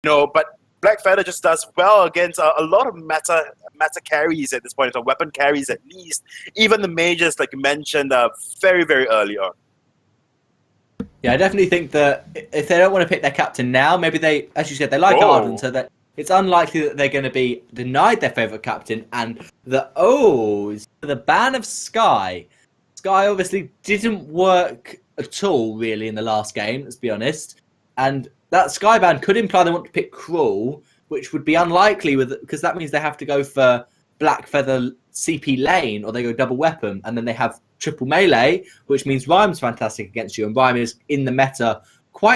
but Black Feather just does well against a lot of meta carries at this point, or weapon carries at least. Even the mages, like you mentioned, very, very early on. Yeah, I definitely think that if they don't want to pick their captain now, maybe they, as you said, they like Arden, so that it's unlikely that they're going to be denied their favourite captain. And the ban of Skye. Skye obviously didn't work at all, really, in the last game, let's be honest. And that Skye ban could imply they want to pick Cruel, which would be unlikely because that means they have to go for Black Feather CP lane, or they go double weapon, and then they have triple melee, which means Rhyme's fantastic against you, and Rhyme is in the meta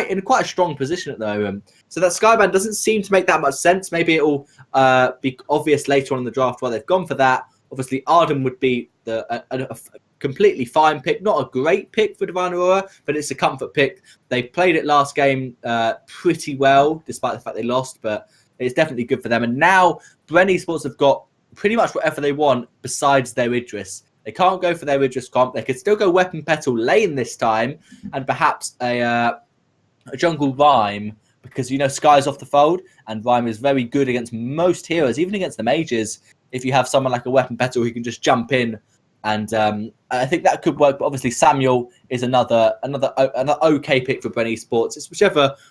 in quite a strong position at the moment. So that Skye ban doesn't seem to make that much sense. Maybe it will be obvious later on in the draft why they've gone for that. Obviously, Arden would be a completely fine pick, not a great pick for Divine Aurora, but it's a comfort pick. They played it last game pretty well, despite the fact they lost, but it's definitely good for them. And now Bren Esports have got pretty much whatever they want besides their Idris. They can't go for their Idris comp. They could still go Weapon Petal lane this time, and perhaps a jungle Rhyme, because Skye's off the fold, and Rhyme is very good against most heroes, even against the mages. If you have someone like a Weapon Petal who can just jump in, and I think that could work. But obviously Samuel is another okay pick for Bren Esports. It's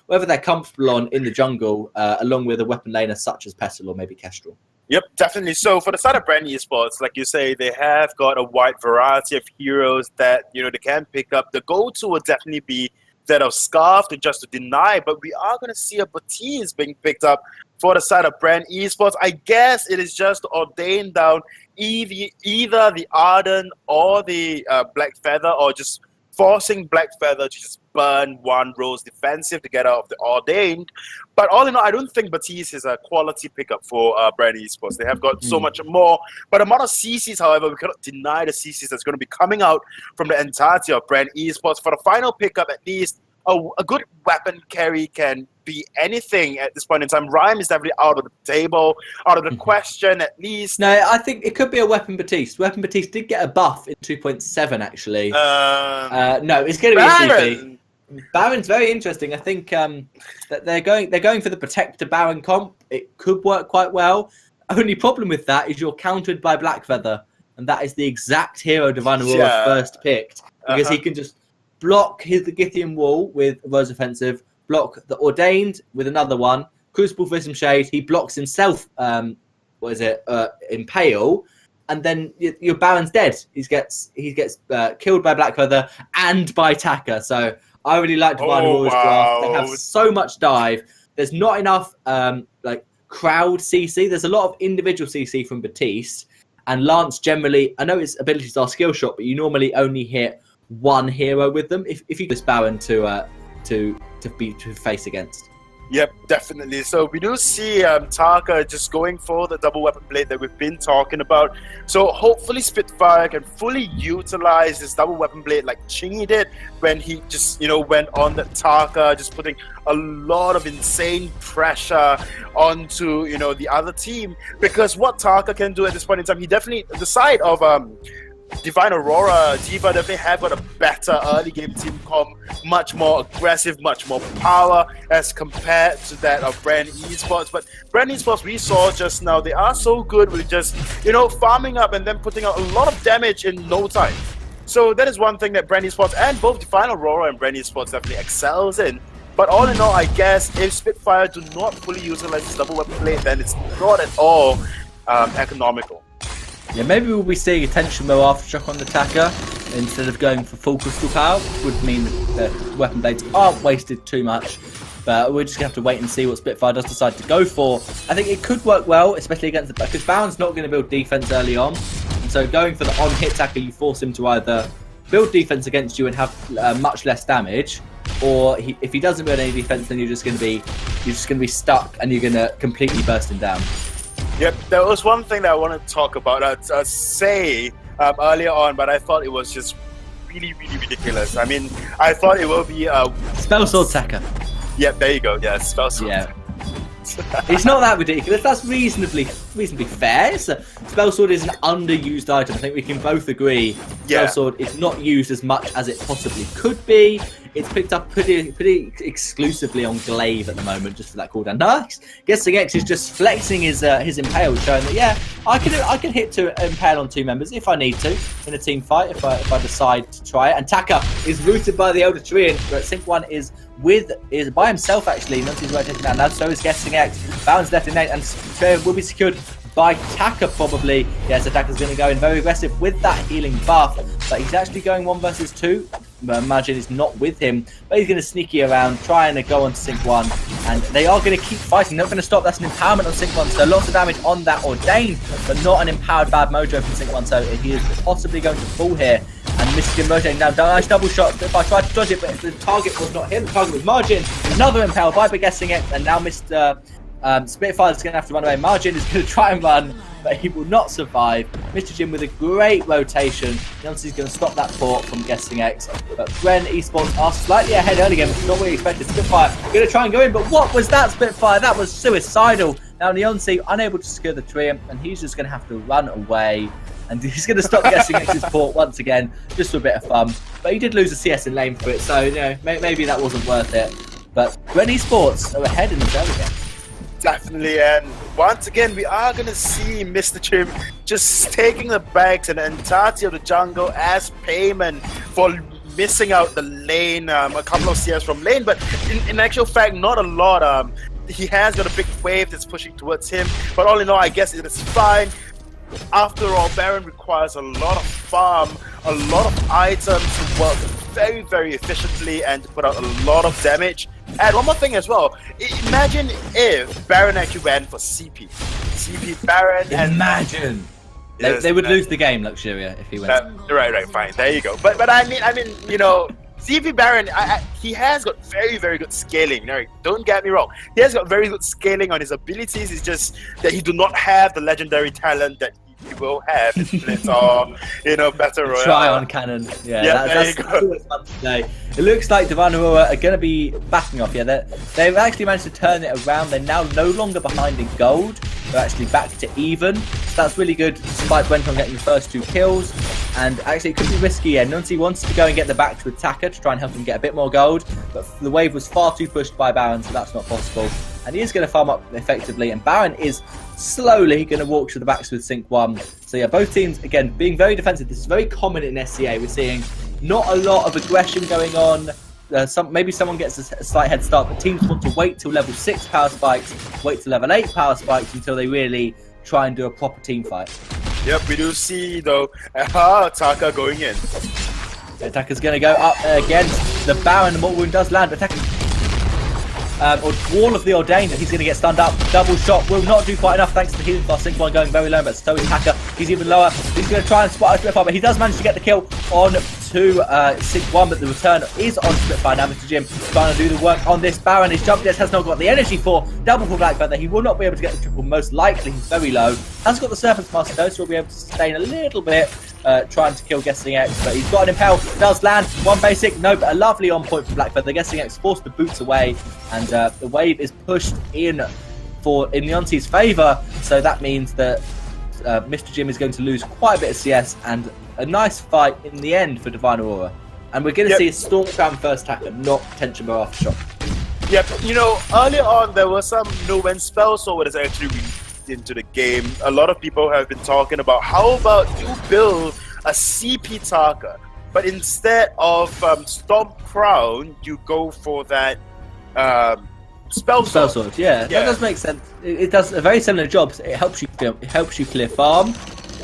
whether they're comfortable on in the jungle, along with a weapon laner such as Petal or maybe Kestrel. Yep, definitely. So for the side of Bren Esports, like you say, they have got a wide variety of heroes that they can pick up. The go-to would definitely be that of Scarf to just to deny, but we are going to see a Baptiste being picked up for the side of Bren Esports. I guess it is just ordained down either the Arden or the Black Feather, or just forcing Black Feather to just burn one Rose defensive to get out of the Ordained. But all in all, I don't think Baptiste is a quality pickup for Bren Esports. They have got so much more. But amount of CCs, however, we cannot deny the CCs that's going to be coming out from the entirety of Bren Esports. For the final pickup, at least, a good weapon carry can be anything at this point in time. Rhyme is definitely out of the table, out of the question at least. No, I think it could be a Weapon Baptiste. Weapon Baptiste did get a buff in 2.7 actually. No, it's going to be a CP. Baron's very interesting. I think that they're going for the Protector Baron comp. It could work quite well. Only problem with that is you're countered by Black Feather, and that is the exact hero Divine Aurora first picked, because he can just block the Githian wall with Rose Offensive, block the Ordained with another one, Crucible Vism Shade, he blocks himself, Impale, and then your Baron's dead. He gets killed by Black Feather and by Taka. So I really like Divine Aurora's draft. They have so much dive. There's not enough crowd CC. There's a lot of individual CC from Baptiste, and Lance generally, I know his abilities are skill shot, but you normally only hit one hero with them if you this Baron to face against. Yep, definitely. So we do see Taka just going for the double weapon blade that we've been talking about. So hopefully Spitfire can fully utilize this double weapon blade like Chingy did when he just went on the Taka, just putting a lot of insane pressure onto the other team. Because what Taka can do at this point in time, he definitely, the side of Divine Aurora, Diva definitely have got a better early game team comp, much more aggressive, much more power as compared to that of Bren Esports. But Bren Esports, we saw just now, they are so good with just, farming up and then putting out a lot of damage in no time. So that is one thing that Bren Esports and both Divine Aurora and Bren Esports definitely excels in. But all in all, I guess if Spitfire do not fully utilize this double weapon blade, then it's not at all economical. Yeah, maybe we'll be seeing a tension bow aftershock on the Taka instead of going for full crystal power, which would mean that weapon blades aren't wasted too much. But we're just going to have to wait and see what Spitfire does decide to go for. I think it could work well, especially against because Baron's not going to build defense early on. And so going for the on-hit Taka, you force him to either build defense against you and have much less damage, or if he doesn't build any defense, then you're just going to be stuck and you're going to completely burst him down. Yep, there was one thing that I wanted to talk about, say earlier on, but I thought it was just really, really ridiculous. I mean, I thought it will be Spell Sword Taka. Yep, there you go. Yeah, Spell Sword. Yeah. It's not that ridiculous. That's reasonably fair. Spell Sword is an underused item. I think we can both agree. Spell Sword is not used as much as it possibly could be. It's picked up pretty exclusively on Glaive at the moment, just for that cooldown. Nice. Guessing X is just flexing his impale, showing that yeah, I can hit to impale on 2 members if I need to in a team fight if I decide to try it. And Taka is rooted by the Elder Treant, but Sync 1 is by himself actually. Nothing's rotating down now, so is Guessing X. Baron's left in 8 and Treant will be secured by Taka probably. Yes, Taka's going to go in very aggressive with that healing buff, but he's actually going 1 versus 2. Imagine is not with him, but he's going to sneaky around, trying to go on to Sync 1, and they are going to keep fighting. They're not going to stop. That's an empowerment on Sync 1, so lots of damage on that Ordained, but not an empowered bad mojo from Sync 1, so he is possibly going to fall here. And Mr. Mojo now, nice double shot. If I tried to dodge it, but the target was not him, the target was Margin. Another impale by Guessing X, and now Mr. Spitfire is going to have to run away. Margin is going to try and run, but he will not survive. Mr. Jim with a great rotation. He's going to stop that port from Guessing X. But Bren Esports are slightly ahead early game, which is not what we expected. Spitfire going to try and go in, but what was that, Spitfire? That was suicidal. Now Neonsi unable to secure the Treant, and he's just going to have to run away. And he's going to stop Guessing X's port once again, just for a bit of fun. But he did lose a CS in lane for it, so you know maybe that wasn't worth it. But Bren Esports are ahead in this early game. Definitely, and once again, we are going to see Mr. Jim just taking the bags and the entirety of the jungle as payment for missing out the lane, a couple of CS from lane, but in actual fact, not a lot. He has got a big wave that's pushing towards him, but all in all, I guess it is fine. After all, Baron requires a lot of farm, a lot of items to work very, very efficiently and to put out a lot of damage. And one more thing as well, imagine if Baron actually went for CP Baron, and imagine they would lose the game, Luxuria, if he went. Right, fine, there you go. But I mean, you know, CP Baron, he has got very, very good scaling. No, don't get me wrong, he has got very good scaling on his abilities. It's just that he do not have the legendary talent that he will have if Blitz or, you know, Battle Royale. Try on cannon. That's fun to say. It looks like Divine Aurora are going to be backing off. Yeah, they've actually managed to turn it around. They're now no longer behind in gold. They're actually back to even. So that's really good, despite Brenton getting the first 2 kills. And actually, it could be risky. Yeah, Nuncy wants to go and get the back to attacker to try and help him get a bit more gold. But the wave was far too pushed by Baron, so that's not possible. And he is going to farm up effectively. And Baron is slowly going to walk to the backs with Sync 1. So yeah, both teams, again, being very defensive. This is very common in SEA. We're seeing not a lot of aggression going on. Maybe someone gets a slight head start, but teams want to wait till level 6 power spikes, wait till level 8 power spikes until they really try and do a proper team fight. Yep, we do see though Taka going in. Attacker's going to go up against the Baron. The mortal wound does land. Attacker Wall of the Ordained, and he's going to get stunned up. Double shot will not do quite enough thanks to the healing fast. Sync 1 going very low, but so is Taka. He's even lower. He's going to try and spot a Spitfire, but he does manage to get the kill on to Sync 1, but the return is on Spitfire. Now Mr. Jim trying to do the work on this Baron. His jump dash has not got the energy for double for Black Panther. He will not be able to get the triple, most likely. He's very low. Has got the Serpent's Master though, so we'll be able to sustain a little bit. Trying to kill Guessing X, but he's got an impale, does land, 1 basic, no, but a lovely on point for Black Feather. Guessing X forced the boots away, and the wave is pushed in Leonti's favour, so that means that Mr. Jim is going to lose quite a bit of CS, and a nice fight in the end for Divine Aurora. And we're going to see a Stormcrown first attacker, not Tension Bar Aftershock. Yep, you know, earlier on there was some no-win spell, so it is actually into the game. A lot of people have been talking about how about you build a CP Taka, but instead of Stormcrown, you go for that spell sword. Yeah, that does make sense. It does a very similar job. It helps you clear farm,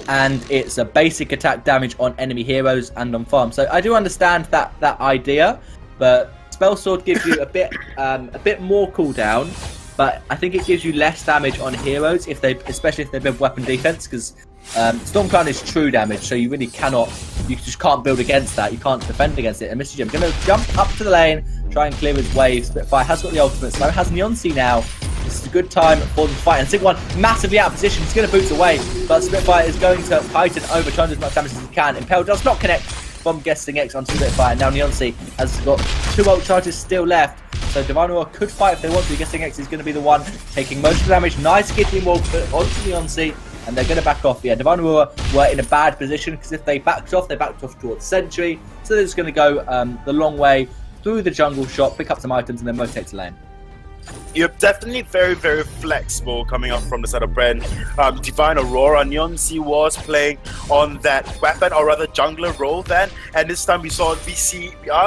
and it's a basic attack damage on enemy heroes and on farm. So I do understand that idea, but spell sword gives you a bit more cooldown. But I think it gives you less damage on heroes, especially if they build weapon defense, because Stormcrown is true damage, so you really you just can't build against that. You can't defend against it. And Mr. Jim going to jump up to the lane, try and clear his wave. Spitfire has got the ultimate, so has Neonsi now. This is a good time for them to fight. And Sync 1 massively out of position. He's going to boot away, but Spitfire is going to Titan over, trying to do as much damage as he can. Impale does not connect from Guessing X onto Spitfire. Now Neonsi has got 2 ult charges still left. So Divine Aurora could fight if they want to. Guessing X is going to be the one taking most of the damage. Nice Gideon Wall onto the Onsi, and they're going to back off. Yeah, Divine Aurora were in a bad position because if they backed off towards Sentry. So they're just going to go the long way through the jungle shop, pick up some items, and then rotate to lane. You're definitely very, very flexible coming up from the side of Bren. Divine Aurora, Neonsi was playing on that weapon, or rather jungler role then, and this time we are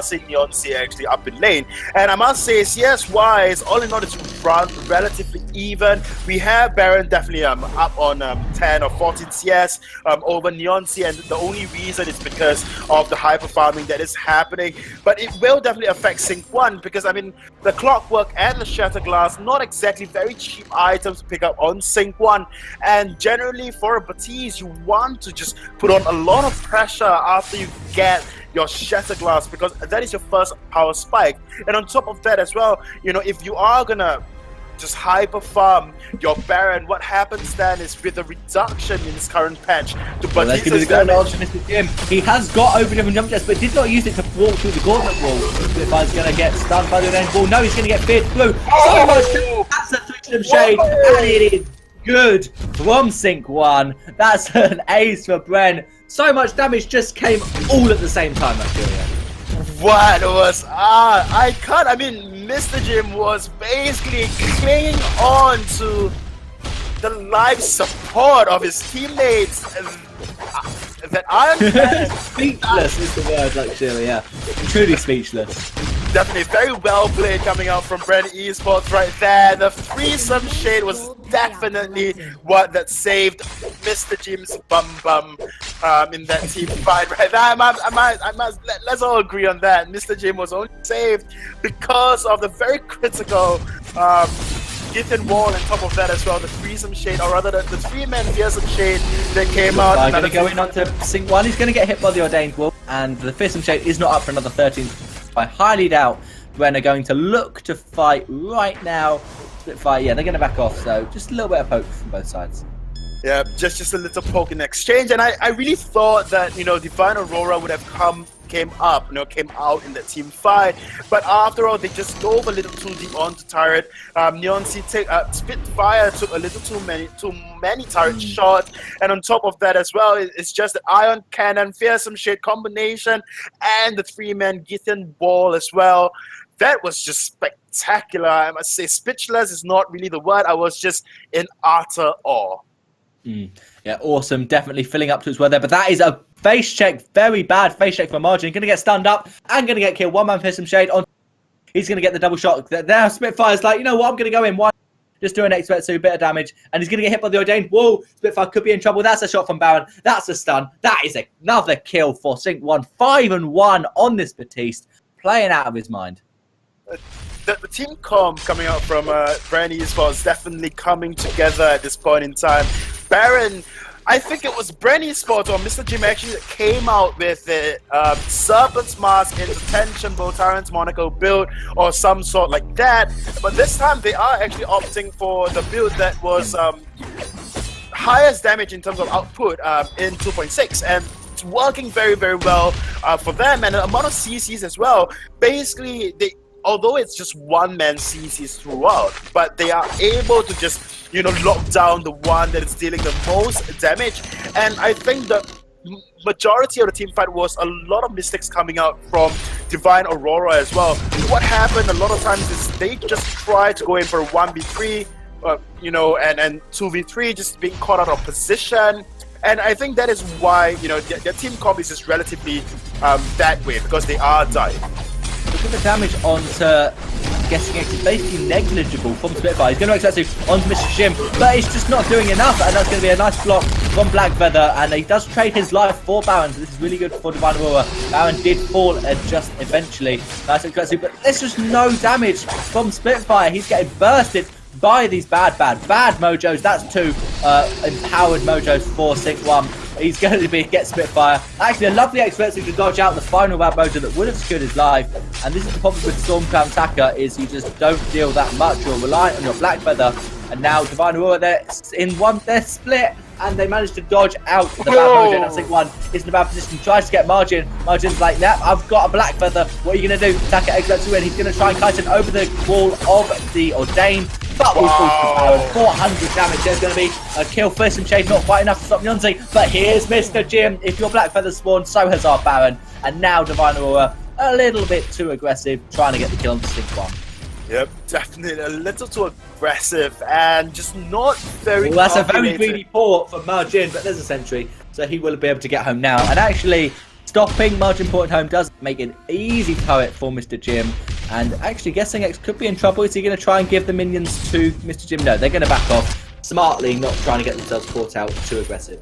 seeing Neonsi actually up in lane. And I must say, CS-wise, all in all, it's run relatively even. We have Baron definitely up on 10 or 14 CS over Neonsi, and the only reason is because of the hyper farming that is happening. But it will definitely affect Sync 1, because I mean, the Clockwork and the Shatter Glass, not exactly very cheap items to pick up on Sync 1, and generally for a Baptiste you want to just put on a lot of pressure after you get your Shatter Glass, because that is your first power spike. And on top of that as well, you know, if you are gonna just hyper farm your Baron, what happens then is with the reduction in this current patch to Batista's damage. He has got over different jump jets, but did not use it to walk through the gauntlet wall. If I was going to get stunned by the end ball, no, he's going to get feared blue. So much, that's a Three of Shade, and it is good from Sync 1. That's an ace for Bren. So much damage just came all at the same time, actually. What was I can't. I mean, Mr. Jim was basically clinging on to the life support of his teammates. That I'm speechless is the word, actually. Yeah, truly speechless. Definitely very well played coming out from Bren Esports right there. The threesome shade was definitely what that saved Mr. Jim's bum in that team fight right there. Let's all agree on that. Mr. Jim was only saved because of the very critical Gideon Wall on top of that as well. The threesome shade, or rather the three-man fearsome shade that came out. I'm going to go in onto Sync 1. He's going to get hit by the Ordained Wall, and the fearsome shade is not up for another 13. I highly doubt Bren are going to look to fight right now. Spitfire, yeah, they're going to back off, so just a little bit of poke from both sides. Yeah, just a little poke in exchange, and I really thought that, you know, Divine Aurora would have came out in the team fight, but after all, they just dove a little too deep onto turret. Neonsi Spitfire took a little too many turret shots, and on top of that as well, it's just the Ion Cannon, Fearsome Shade combination, and the three-man Gideon Wall as well. That was just spectacular. I must say, speechless is not really the word. I was just in utter awe. Yeah, awesome. Definitely filling up to his word there. But that is a face check. Very bad face check for Margin. Going to get stunned up and going to get killed. One man Fearsome Shade on. He's going to get the double shot. Now Spitfire's like, you know what? I'm going to go in. One. Just do an expert, so a bit of damage. And he's going to get hit by the Ordained. Whoa. Spitfire could be in trouble. That's a shot from Baron. That's a stun. That is another kill for Sync 1. 5-1 on this Baptiste. Playing out of his mind. The team comp coming out from Bren Esports definitely coming together at this point in time. Baron, I think it was Bren Esports or Mr. Jim actually that came out with the Serpent's Mask into Tension Bow Tyrant's Monaco build or some sort like that. But this time they are actually opting for the build that was highest damage in terms of output in 2.6, and it's working very, very well for them, and the amount of CCs as well. Basically, although it's just one-man CCs throughout, but they are able to just, you know, lock down the one that is dealing the most damage. And I think the majority of the team fight was a lot of mistakes coming out from Divine Aurora as well. What happened a lot of times is they just try to go in for a 1v3, you know, and 2v3, just being caught out of position. And I think that is why, you know, their team comp is just relatively that way, because they are dying. Look at the damage onto Guessing X is basically negligible from Spitfire. He's going to expect onto Mr. Jim, but it's just not doing enough, and that's going to be a nice block from Black Feather, and he does trade his life for Baron, so this is really good for Divine Aurora. Baron did fall just eventually. Nice aggressive, but there's just no damage from Spitfire. He's getting bursted by these bad mojos. That's two empowered mojos for Sync 1. He's going to get Spitfire. Actually, a lovely expert to dodge out the final bad mojo that would have secured his life. And this is the problem with Stormcloud Attacker, is you just don't deal that much. You're reliant on your Black Feather. And now Divine Aurora, they're split. and they managed to dodge out the bad mojo. Now Sync1 is in a bad position, tries to get Margin. Margin's like, nah, I've got a black feather. What are you going to do? Attack at X win. He's going to try and kite it over the wall of the Ordained. But we've 400 damage. There's going to be a kill. Fearsome Shade, not quite enough to stop Nyonzi. But here's Mr. Jim. If your black feather spawned, so has our Baron. And now Divine Aurora, a little bit too aggressive, trying to get the kill on Sync1. Yep, definitely a little too aggressive and just not very. Well, that's a very greedy port for Margin, but there's a sentry, so he will be able to get home now. And actually, stopping Margin porting home does make an easy turret for Mr. Jim. And actually, Guessing X could be in trouble. Is he going to try and give the minions to Mr. Jim? No, they're going to back off smartly, not trying to get themselves caught out too aggressive.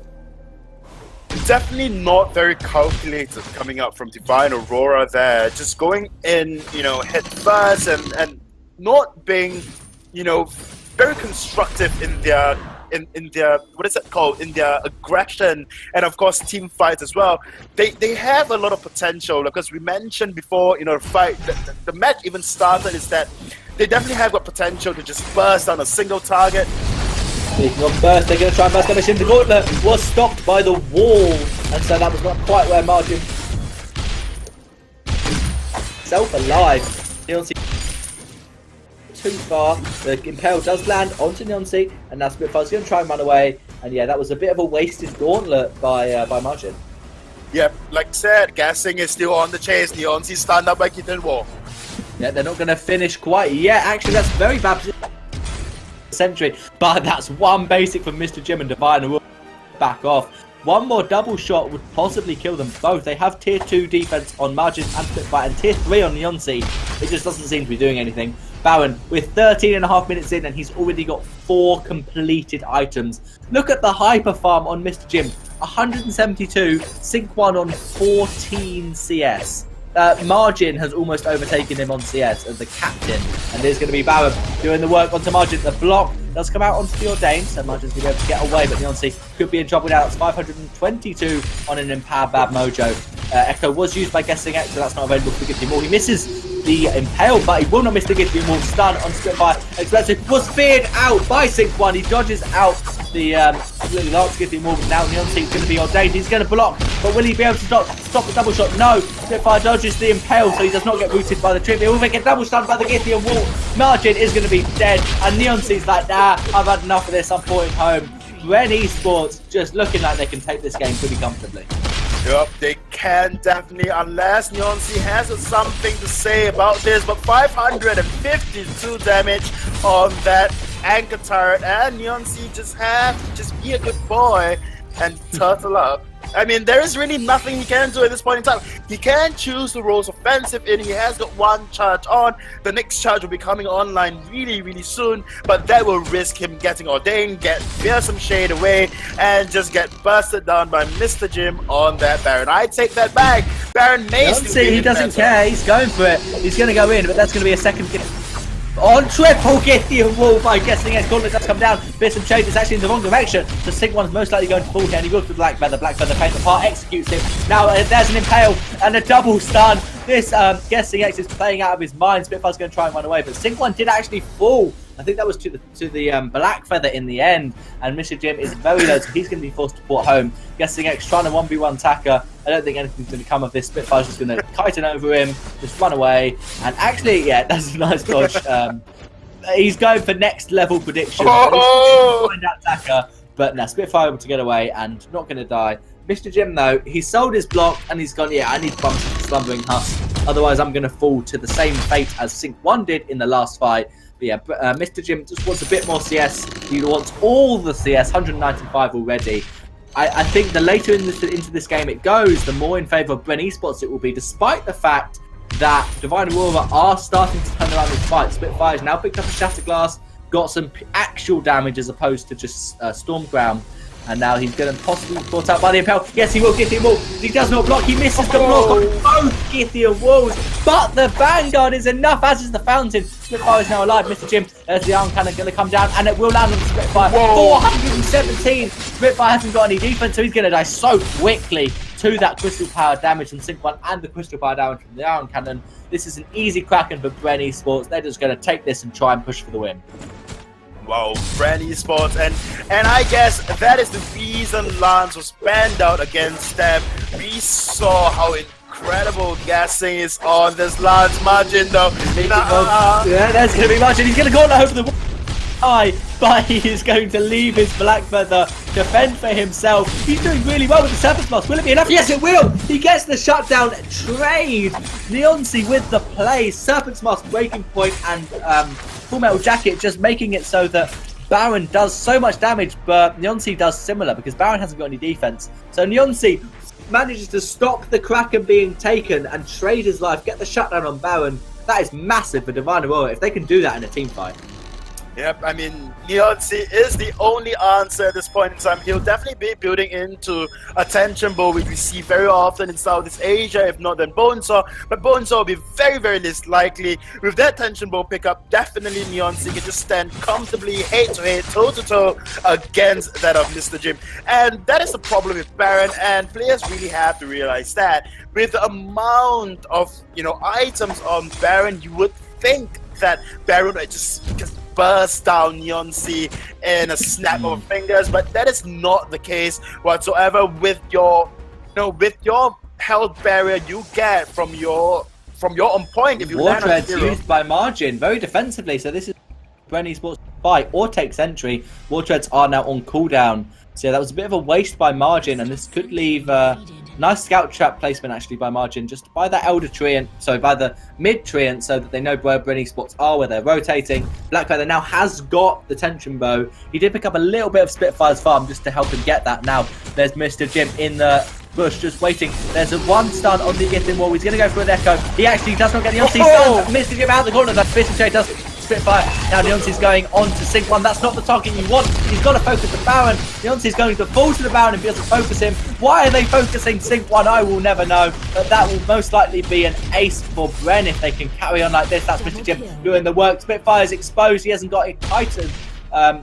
Definitely not very calculated coming up from Divine Aurora there. Just going in, you know, head first and not being, you know, very constructive in their what is it called, in their aggression, and of course team fights as well. They have a lot of potential, because we mentioned before, you know, the match even started, is that they definitely have got potential to just burst on a single target. Speaking of burst, they're going to try and burst damage in. The gauntlet was stopped by the wall, and so that was not quite where Margin self-alive. Nyonzi too far. The Impale does land onto Nyonzi, and now Spitfire's going to try and run away. And yeah, that was a bit of a wasted gauntlet by Margin. Yep, like I said, Guessing is still on the chase. Nyonzi stand up by Kitten Wall. Yeah, they're not going to finish quite yet. Actually, that's very bad sentry, but that's one basic from Mr. Jim, and Divine will back off. One more double shot would possibly kill them both. They have tier 2 defense on Margin and Spitfire, and tier 3 on Nyonzi. It just doesn't seem to be doing anything. Baron with 13.5 minutes in, and he's already got 4 completed items. Look at the hyper farm on Mr. Jim. 172, Sync1 on 14 CS. Margin has almost overtaken him on CS as the captain, and there's going to be Baron doing the work onto Margin. The block does come out onto the Ordained, so Margin's going to be able to get away, but Nyonzi could be in trouble now. It's 522 on an Empowered Bad Mojo. Echo was used by Guessing X, so that's not available for Gifty More. He misses the Impale, but he will not miss the Gifty More. Stun on Spitfire. Explosive was feared out by Sync1. He dodges out the Lance Gifty More, but now Nyonzi is going to be Ordained. He's going to block, but will he be able to stop the double shot? No. Spitfire dodges the Impale, so he does not get rooted by the trip. He will get double stunned by the Gifty Wall. Margin is going to be dead, and Nyonzi's like, nah, I've had enough of this, I'm porting home. Bren Esports just looking like they can take this game pretty comfortably. Yep, they can definitely, unless Nyonzi has something to say about this, but 552 damage on that anchor turret, and Nyonzi just have to just be a good boy and turtle up. I mean, there is really nothing he can do at this point in time. He can choose the roles offensive, and he has got one charge on. The next charge will be coming online really, really soon, but that will risk him getting Ordained, get Fearsome Shade away, and just get busted down by Mr. Jim on that Baron. I take that back. Baron may still be he doesn't care. He's going for it. He's going to go in, but that's going to be a second kill. On triple Gifty Wall by Guessing X. Gauntlet does come down. Fearsome Shade is actually in the wrong direction. The Sync1's most likely going to fall here, and he goes to Black Feather. Black Feather paints apart, executes him. Now there's an Impale and a double stun. This Guessing X is playing out of his mind. Spitfire's going to try and run away, but Sync1 did actually fall. I think that was to the Black Feather in the end, and Mr. Jim is very low, so he's going to be forced to port home. Guessing X trying to 1v1 Taka. I don't think anything's going to come of this. Spitfire's just going to kite it over him, just run away, and actually, yeah, that's a nice dodge. He's going for next level prediction. Find out Taka, but now Spitfire able to get away and not going to die. Mr. Jim, though, he sold his block and he's gone, yeah, I need to bump Slumbering Husk. Otherwise, I'm going to fall to the same fate as Sync1 did in the last fight. But yeah, Mr. Jim just wants a bit more CS. He wants all the CS, 195 already. I think the later into this game it goes, the more in favour of Bren Esports it will be, despite the fact that Divine Aurora are starting to turn around this fight. Spitfire's now picked up a Shatterglass, got some actual damage as opposed to just Stormground. And now he's going to possibly be caught out by the Impale. Yes, he will get him all. He does not block. He misses the block on both Githian walls. But the Vanguard is enough, as is the Fountain. Spitfire is now alive. Mr. Jim, there's the Iron Cannon going to come down, and it will land on the Spitfire. 417. Spitfire hasn't got any defense, so he's going to die so quickly to that Crystal Power damage from Sync1 and the Crystal Power damage from the Iron Cannon. This is an easy Kraken for Bren Esports. They're just going to take this and try and push for the win. Wow, Bren Esports, and I guess that is the reason Lance was banned out against them. We saw how incredible guessing is on this Lance margin though. Yeah, there's going to be margin. He's going to go on over the eye, but he is going to leave his Black Feather to fend for himself. He's doing really well with the Serpent's Mask. Will it be enough? Yes, it will. He gets the shutdown trade. Neonsea with the play. Serpent's Mask, Breaking Point, and Full Metal Jacket, just making it so that Baron does so much damage, but Neonsea does similar because Baron hasn't got any defense. So Neonsea manages to stop the Kraken being taken and trade his life, get the shutdown on Baron. That is massive for Divine Aurora if they can do that in a team fight. Yep, I mean, Neonsea is the only answer at this point in time. He'll definitely be building into a tension bow, which we see very often in Southeast Asia, if not then Bonesaw. But Bonesaw will be very, very least likely. With that tension bow pickup, definitely Neonsea can just stand comfortably head-to-head, toe-to-toe against that of Mr. Jim. And that is the problem with Baron, and players really have to realize that. With the amount of, items on Baron, you would think that Baron would just burst down Neonsea in a snap of fingers, but that is not the case whatsoever. With your health barrier you get from your on point, if you land on zero. Used by margin very defensively, so this is Bren Esports fight or take sentry. War Treads are now on cooldown, so that was a bit of a waste by margin, and this could leave nice scout trap placement actually by margin, just by the elder treant, so by the mid treant, so that they know where Bren Esports are, where they're rotating. Black Feather now has got the tension bow. He did pick up a little bit of Spitfire's farm just to help him get that. Now there's Mr. Jim in the bush just waiting. There's a one stun on the Githim wall. He's going to go for an echo. He actually does not get the Neonsea stun. Mr. Jim out of the corner. That Mr. J does Spitfire. Now Neonsea's going on to Sync 1. That's not the target you want. He's got to focus the Baron. Neonsea's going to fall to the Baron and be able to focus him. Why are they focusing Sync 1? I will never know. But that will most likely be an ace for Bren if they can carry on like this. That's Mr. Jim doing the work. Spitfire's exposed. He hasn't got a Titan.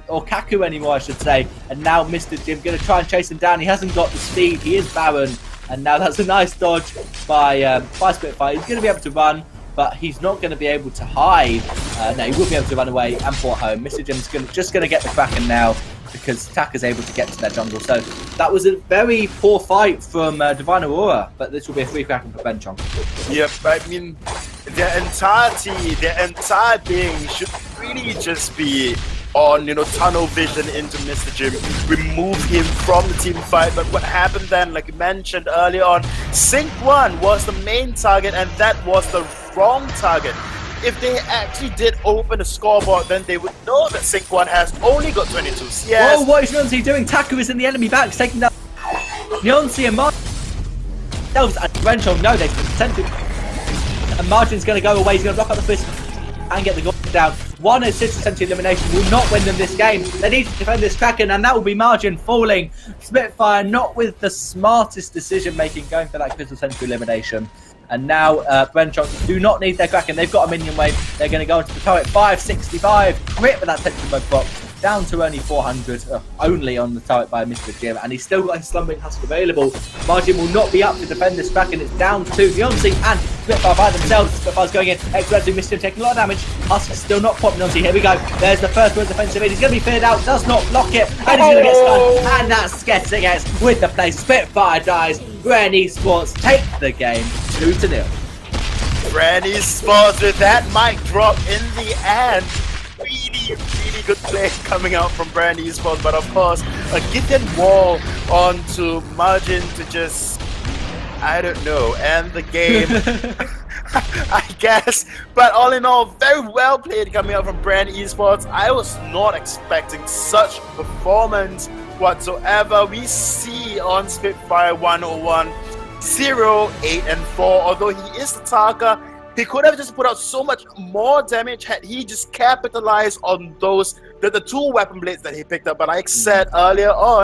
Or Kaku anymore, I should say. And now Mr. Jim going to try and chase him down. He hasn't got the speed. He is Baron. And now that's a nice dodge by Spitfire. He's going to be able to run, but he's not going to be able to hide. No, he will be able to run away and port home. Mr. Jim's just going to get the Kraken now because Taka's able to get to their jungle. So that was a very poor fight from Divine Aurora, but this will be a free Kraken for Benchong. Yep, I mean, their entire being should really just be on, tunnel vision into Mr. Jim, remove him from the team fight. But what happened then, like you mentioned earlier on, Sync 1 was the main target, and that was the wrong target. If they actually did open a scoreboard, then they would know that Sync 1 has only got 22 CS. Oh, what is Neonsea doing? Taku is in the enemy back, taking down Neonsea and Margin. And Benchong, no, they've attempted. And Margin's going to go away. He's going to block up the fist and get the goal down. One assist essentially elimination will not win them this game. They need to defend this Kraken, and that will be Margin falling. Spitfire not with the smartest decision making, going for that Crystal Sentry elimination. And now Benchong do not need their Kraken. They've got a minion wave. They're going to go into the turret. 565. Crit with that tension mode box. Down to only 400, only on the turret by Mr. Jim, and he's still got his Slumbering Husk available. Margin will not be up to defend this Kraken. It's down to Neonsea and Spitfire by themselves. Spitfire's going in, X-Red Mr. Jim taking a lot of damage. Husk still not popping Neonsea. Here we go. There's the first one defensive aid. He's going to be feared out, does not block it, and he's going to get stunned. And that's Sketch with the play. Spitfire dies. Bren Esports take the game 2-0. Bren Esports with that mic drop in the end. Really good play coming out from Bren Esports, but of course a Githim wall onto Margin to just, I don't know, end the game. I guess. But all in all, very well played coming out from Bren Esports. I was not expecting such performance whatsoever. We see on Spitfire 101 0, 8, and 4, although he is the Taka. He could have just put out so much more damage had he just capitalized on those, the two weapon blades that he picked up. But like I said earlier on,